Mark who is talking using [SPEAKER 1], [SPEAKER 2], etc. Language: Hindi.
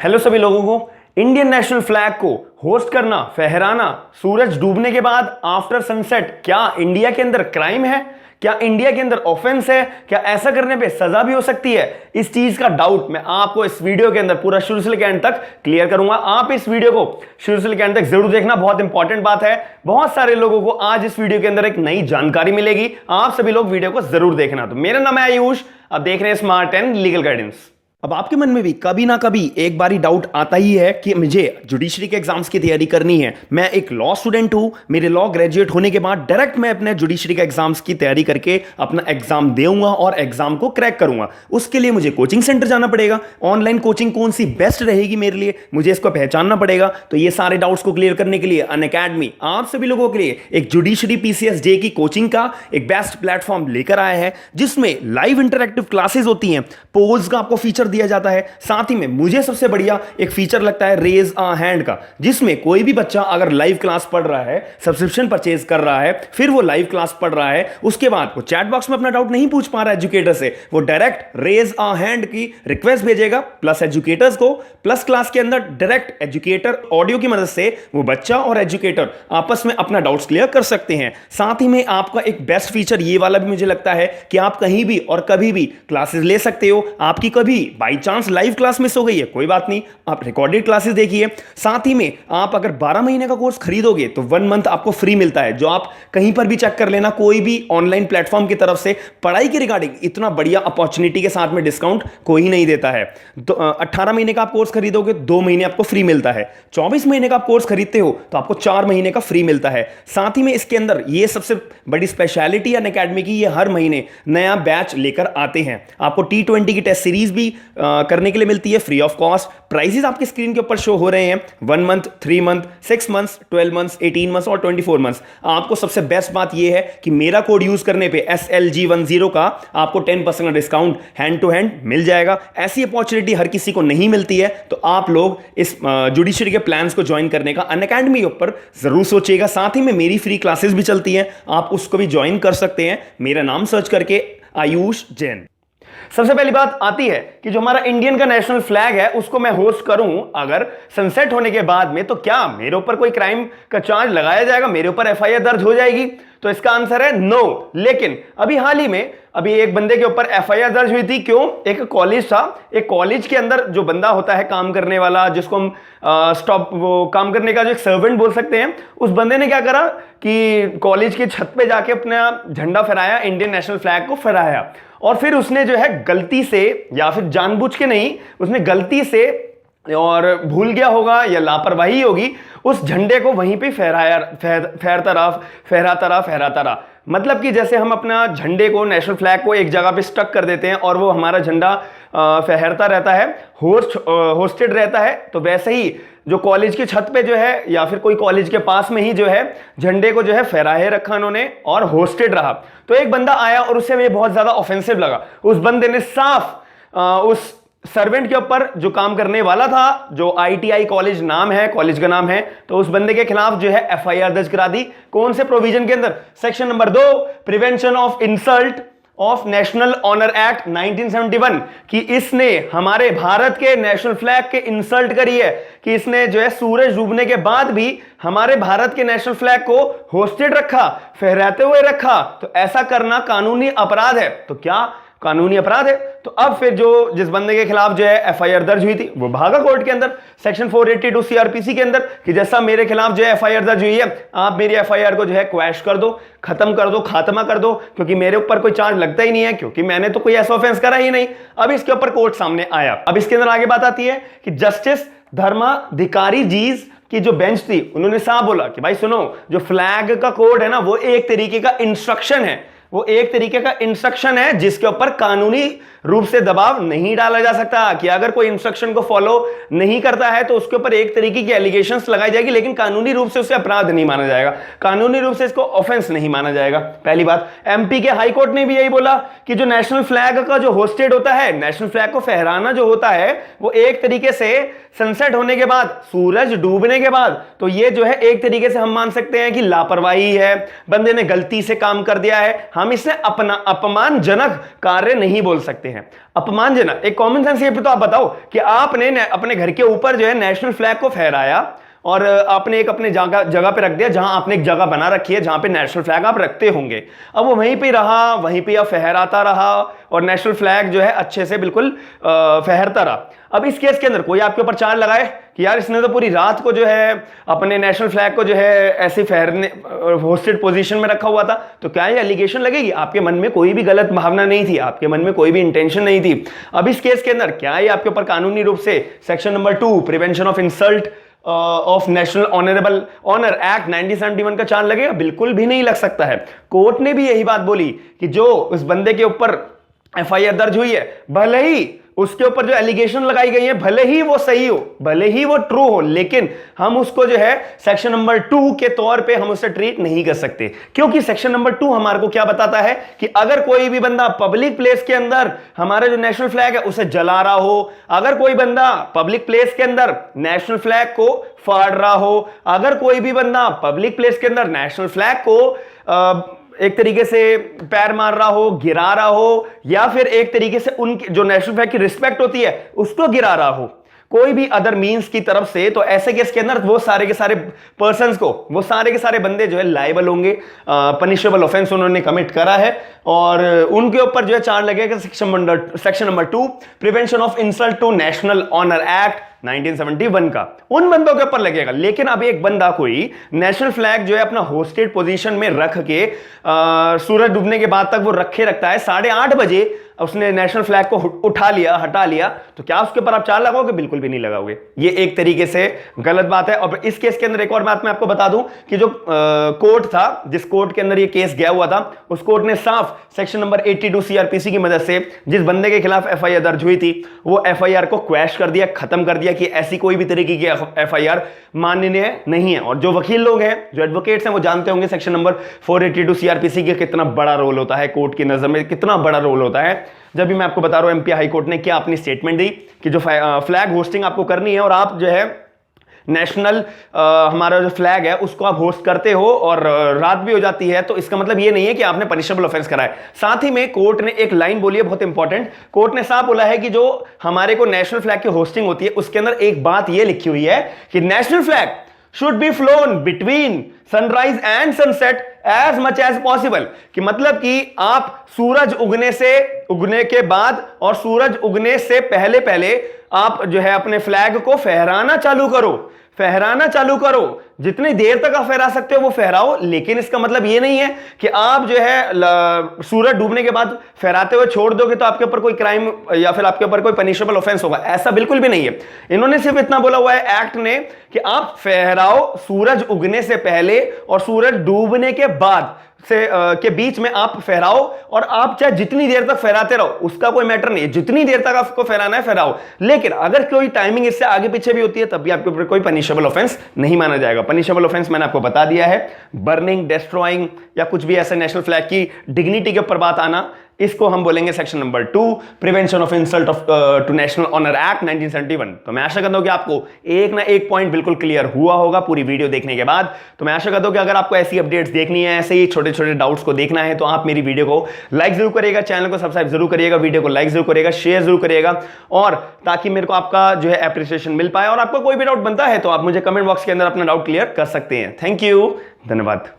[SPEAKER 1] हेलो सभी लोगों को। इंडियन नेशनल फ्लैग को होस्ट करना, फहराना सूरज डूबने के बाद आफ्टर सनसेट, क्या इंडिया के अंदर क्राइम है? क्या इंडिया के अंदर ऑफेंस है? क्या ऐसा करने पे सजा भी हो सकती है? इस चीज का डाउट मैं आपको इस वीडियो के अंदर पूरा शुरू से लेकर एंड तक क्लियर करूंगा। आप इस वीडियो को शुरू से लेकर एंड तक जरूर देखना, बहुत इंपॉर्टेंट बात है। बहुत सारे लोगों को आज इस वीडियो के अंदर एक नई जानकारी मिलेगी। आप सभी लोग वीडियो को जरूर देखना। तो मेरा नाम है आयुष, आप देख रहे हैं स्मार्ट एंड लीगल गाइडेंस। अब आपके मन में भी कभी ना कभी एक बारी डाउट आता ही है कि मुझे जुडिशरी के एग्जाम्स की तैयारी करनी है। मैं एक लॉ स्टूडेंट हूं, मेरे लॉ ग्रेजुएट होने के बाद डायरेक्ट मैं अपने जुडिशरी के एग्जाम्स की तैयारी करके अपना एग्जाम दूंगा और एग्जाम को क्रैक करूंगा। उसके लिए मुझे कोचिंग सेंटर जाना पड़ेगा। ऑनलाइन कोचिंग कौन सी बेस्ट रहेगी मेरे लिए, मुझे इसको पहचानना पड़ेगा। तो ये सारे डाउट्स को क्लियर करने के लिए अनअकैडमी आप सभी लोगों के लिए एक जुडिशरी पीसीएस जे की कोचिंग का एक बेस्ट प्लेटफॉर्म लेकर आया है, जिसमें लाइव इंटरैक्टिव क्लासेस होती हैं, पोल्स का आपको फीचर दिया जाता है। साथ ही में मुझे सबसे बढ़िया एक फीचर लगता है रेज अ हैंड का, जिसमें कोई भी बच्चा अगर लाइव क्लास पढ़ रहा है, सब्सक्रिप्शन परचेज कर रहा है, फिर वो लाइव क्लास पढ़ रहा है, उसके बाद वो चैट बॉक्स में अपना डाउट नहीं पूछ पा रहा है एजुकेटर से, वो डायरेक्ट रेज अ हैंड की रिक्वेस्ट भेजेगा प्लस एजुकेटर्स को, प्लस क्लास के अंदर डायरेक्ट एजुकेटर ऑडियो की मदद से वो बच्चा और एजुकेटर आपस में अपना डाउट्स क्लियर कर सकते हैं। साथ ही में आपका एक बेस्ट फीचर ये वाला भी मुझे लगता है कि आप कहीं भी और कभी भी क्लासेस ले सकते हो। आपकी कभी by chance live class miss हो गई है, कोई बात नहीं, आप रिकॉर्डेड क्लासेस देखिए। साथ ही में आप अगर 12 महीने का कोर्स खरीदोगे तो 1 मंथ आपको फ्री मिलता है, जो आप कहीं पर भी चेक कर लेना, कोई भी ऑनलाइन प्लेटफॉर्म की तरफ से पढ़ाई के रिगार्डिंग इतना बढ़िया अपॉर्चुनिटी के साथ में डिस्काउंट कोई नहीं देता है। तो 18 महीने का आप कोर्स खरीदोगे 2 महीने आपको फ्री मिलता है। 24 महीने का आप कोर्स खरीदते हो तो आपको 4 महीने का फ्री मिलता है। साथ ही में इसके अंदर ये सबसे बड़ी स्पेशलिटी अनअकैडमी की, ये हर महीने नया बैच लेकर आते हैं। आपको T20 की टेस्ट सीरीज भी करने के लिए मिलती है फ्री ऑफ कॉस्ट। प्राइसेस आपकी स्क्रीन के ऊपर शो हो रहे हैं, 1 month, 3 month, 6 months, 12 months, 18 months और 24 मंथ्स। आपको सबसे बेस्ट बात यह है कि मेरा कोड यूज करने पे SLG10 का आपको 10% का डिस्काउंट हैंड टू हैंड मिल जाएगा। ऐसी अपॉर्चुनिटी हर किसी को नहीं मिलती है, तो आप लोग इस जुडिशरी के प्लान्स को ज्वाइन करने का अनअकैडमी के ऊपर जरूर सोचिएगा। साथ ही में मेरी फ्री क्लासेस भी चलती हैं, आप उसको भी ज्वाइन कर सकते हैं, मेरा नाम सर्च करके आयुष जैन। सबसे पहली बात आती है कि जो हमारा इंडियन का नेशनल फ्लैग है उसको मैं होस्ट करूं अगर सनसेट होने के बाद में, तो क्या मेरे ऊपर कोई क्राइम का चार्ज लगाया जाएगा, मेरे ऊपर एफआईआर दर्ज हो जाएगी? तो इसका आंसर है नो। लेकिन अभी हाल ही में एक बंदे के ऊपर एफआईआर दर्ज हुई थी। क्यों? एक कॉलेज था, एक कॉलेज के अंदर जो बंदा होता है काम करने वाला, जिसको हम वो काम करने का जो एक सर्वेंट बोल सकते हैं, उस बंदे ने क्या करा कि कॉलेज की छत पे जाके अपना झंडा फहराया, इंडियन नेशनल फ्लैग को फहराया, और फिर उसने जो है गलती से, या फिर जानबूझ के नहीं, उसने गलती से और भूल गया होगा या लापरवाही होगी, उस झंडे को वहीं पे फहराता रहा। मतलब कि जैसे हम अपना झंडे को, नेशनल फ्लैग को एक जगह पे स्टक कर देते हैं और वो हमारा झंडा फहरता रहता है, होस्टेड रहता है, तो वैसे ही जो कॉलेज की छत पे जो है या फिर कोई कॉलेज के पास में ही जो है झंडे को जो है फहराए रखा उन्होंने और होस्टेड रहा। तो एक बंदा आया और उससे ये बहुत ज्यादा ऑफेंसिव लगा। उस बंदे ने साफ उस सर्वेंट के ऊपर, जो काम करने वाला था, जो ITI कॉलेज नाम है, कॉलेज का नाम है, तो उस बंदे के खिलाफ जो है एफआईआर दर्ज करा दी। कौन से प्रोविजन के अंदर? Section number 2, prevention of insult of national honour act 1971, कि इसने हमारे भारत के नेशनल फ्लैग के इंसल्ट करी है, कि इसने जो है सूरज डूबने के बाद भी हमारे भारत के नेशनल फ्लैग को होस्टेड रखा, फहराते हुए रखा। तो ऐसा करना कानूनी अपराध है। तो क्या कानूनी अपराध है? तो अब फिर जिस बंदे के खिलाफ जो है एफआईआर दर्ज हुई थी, वो भागा कोर्ट के अंदर सेक्शन 482 सीआरपीसी के अंदर, कि जैसा मेरे खिलाफ जो है एफआईआर दर्ज हुई है, आप मेरी एफआईआर को जो है क्वैश कर दो, खत्म कर दो, खात्मा कर दो, क्योंकि मेरे ऊपर कोई चार्ज लगता ही नहीं है, क्योंकि मैंने तो कोई ऐसा ऑफेंस करा ही नहीं। अब इसके ऊपर कोर्ट सामने आया। अब इसके अंदर आगे बात आती है कि जस्टिस धर्माधिकारी जीज की जो बेंच थी, उन्होंने साफ बोला कि भाई सुनो, जो फ्लैग का कोड है ना, वो एक तरीके का इंस्ट्रक्शन है, वो एक तरीके का इंस्ट्रक्शन है, जिसके ऊपर कानूनी रूप से दबाव नहीं डाला जा सकता, कि अगर कोई इंस्ट्रक्शन को फॉलो नहीं करता है तो उसके ऊपर एक तरीके की एलिगेशंस लगाई जाएगी, लेकिन कानूनी रूप से उसे अपराध नहीं माना जाएगा, कानूनी रूप से इसको ऑफेंस नहीं माना जाएगा। पहली बात। MP के हाई कोर्ट ने भी यही बोला कि जो नेशनल फ्लैग का जो होस्टेड होता है, नेशनल फ्लैग को फहराना जो होता है, वो एक तरीके से सनसेट होने के बाद, सूरज डूबने के बाद, तो ये जो है एक तरीके से हम मान सकते हैं कि लापरवाही है, बंदे ने गलती से काम कर दिया है। हम इसे अपना अपमानजनक कार्य नहीं बोल सकते हैं। अपमानजनक, एक कॉमन सेंस ये पे तो आप बताओ कि आपने अपने घर के ऊपर जो है नेशनल फ्लैग को फहराया और आपने एक अपने जगह पे रख दिया, जहां आपने एक जगह बना रखी है जहां पे नेशनल फ्लैग आप रखते होंगे। अब वो वहीं पे रहा, वहीं पे आप फहराता रहा और नेशनल फ्लैग जो है अच्छे से बिल्कुल फहरता रहा। अब इस केस के अंदर कोई आपके ऊपर चार्ज लगाए कि यार इसने तो पूरी रात को जो है अपने नेशनल फ्लैग को जो है ऐसे फहरने होस्टेड पोजीशन में रखा हुआ था, तो क्या ये एलिगेशन लगेगी? आपके मन में कोई भी गलत भावना नहीं थी, आपके मन में कोई भी इंटेंशन नहीं थी। अब इस केस के अंदर क्या ये आपके ऊपर कानूनी रूप से section number 2 prevention of insult of national honourable honour act 1971 का चार्ज लगेगा? बिल्कुल भी नहीं लग सकता है। कोर्ट ने भी यही बात बोली कि जो उस बंदे के ऊपर एफआईआर दर्ज हुई है, भले ही उसके ऊपर जो एलिगेशन लगाई गई है भले ही वो सही हो, भले ही वो ट्रू हो, लेकिन हम उसको जो है सेक्शन नंबर 2 के तौर पे हम उसे ट्रीट नहीं कर सकते, क्योंकि सेक्शन नंबर 2 हमारे को क्या बताता है कि अगर कोई भी बंदा पब्लिक प्लेस के अंदर हमारा जो नेशनल फ्लैग है उसे जला रहा हो, अगर कोई बंदा पब्लिक प्लेस के अंदर नेशनल फ्लैग को फाड़ रहा हो, अगर कोई भी बंदा पब्लिक प्लेस के अंदर नेशनल फ्लैग को एक तरीके से पैर मार रहा हो, गिरा रहा हो, या फिर एक तरीके से उनकी जो नेशनल फ्लैग की रिस्पेक्ट होती है उसको गिरा रहा हो, कोई भी अदर मींस की तरफ से, तो ऐसे केस के अंदर वो सारे के सारे पर्संस को, वो सारे के सारे बंदे जो है लायबल होंगे, पनिशेबल ऑफेंस उन्होंने कमिट करा है और उनके ऊपर जो है चार्ज लगेगा section number 2 prevention of insult to national honour act 1971 का, उन बंदों के ऊपर लगेगा। लेकिन अब एक बंदा कोई नेशनल फ्लैग जो है अपना होस्टेड पोजीशन में रख के सूरज डूबने के बाद तक वो रखे रखता है, 8:30 बजे उसने नेशनल फ्लैग को उठा लिया, हटा लिया, तो क्या उसके ऊपर आप चार्ज लगाओगे? बिल्कुल भी नहीं लगाओगे। ये एक तरीके से गलत बात है। और इस केस के अंदर एक और बात मैं आपको बता दूं कि जो कोर्ट था, जिस कोर्ट के अंदर ये केस गया हुआ था, उस कोर्ट ने साफ सेक्शन नंबर 82 सीआरपीसी की मदद से जिस बंदे के खिलाफ एफआईआर दर्ज हुई थी वो एफआईआर को क्वैश कर दिया, खत्म कर दिया कि ऐसी कोई भी तरीके की एफआईआर माननीय नहीं है। और जो वकील लोग हैं, जो एडवोकेट्स हैं, वो जानते होंगे सेक्शन नंबर 482 सीआरपीसी का कितना बड़ा रोल होता है, कोर्ट की नजर में कितना बड़ा रोल होता है। जब भी मैं आपको बता रहा हूं एमपी हाई कोर्ट ने क्या अपनी स्टेटमेंट दी कि जो फ्लैग होस्टिंग आपको करनी है और आप जो है नेशनल हमारा जो फ्लैग है उसको आप होस्ट करते हो और रात भी हो जाती है, तो इसका मतलब ये नहीं है कि आपने पनिशेबल ऑफेंस करा है। साथ ही में कोर्ट ने एक लाइन बोली है बहुत इंपॉर्टेंट, कोर्ट ने साफ बोला है कि जो हमारे को नेशनल फ्लैग की होस्टिंग होती है उसके अंदर एक बात ये लिखी हुई है कि national flag should be flown between sunrise and sunset as much as possible, कि मतलब कि आप सूरज उगने के बाद और सूरज उगने से पहले पहले आप जो है अपने फ्लैग को फहराना चालू करो, जितनी देर तक आप फहरा सकते हो वो फहराओ। लेकिन इसका मतलब ये नहीं है कि आप जो है सूरज डूबने के बाद फहराते हुए छोड़ दोगे तो आपके ऊपर कोई क्राइम या फिर आपके ऊपर कोई पनिशेबल ऑफेंस होगा, ऐसा बिल्कुल भी नहीं है। इन्होंने सिर्फ इतना बोला हुआ है एक्ट ने कि आप फहराओ सूरज उगने से पहले और सूरज डूबने के बाद से के बीच में आप फहराओ, और आप चाहे जितनी देर तक फहराते रहो उसका कोई मैटर नहीं है, जितनी देर तक आपको फहराना है फहराओ। लेकिन अगर कोई टाइमिंग इससे आगे पीछे भी होती है तब भी आपके ऊपर कोई पनिशेबल ऑफेंस नहीं माना जाएगा। पनिशेबल ऑफेंस मैंने आपको बता दिया है, बर्निंग, डिस्ट्रॉइंग या कुछ भी ऐसे नेशनल फ्लैग की डिग्निटी के ऊपर बात आना, इसको हम बोलेंगे section number 2 prevention of insult to national honour act 1971। तो मैं आशा करता हूं कि आपको एक ना एक पॉइंट बिल्कुल क्लियर हुआ होगा पूरी वीडियो देखने के बाद। तो मैं आशा करता हूं कि अगर आपको ऐसी अपडेट्स देखनी है, ऐसे ही छोटे छोटे डाउट्स को देखना है, तो आप मेरी वीडियो को लाइक जरूर करिएगा, चैनल को सब्सक्राइब जरूर करिएगा, वीडियो को लाइक जरूर करिएगा, शेयर जरूर करिएगा, और ताकि मेरे को आपका जो है एप्रिसिएशन मिल पाए। और आपको कोई भी डाउट बनता है तो आप मुझे कमेंट बॉक्स के अंदर अपना डाउट क्लियर कर सकते हैं। थैंक यू, धन्यवाद।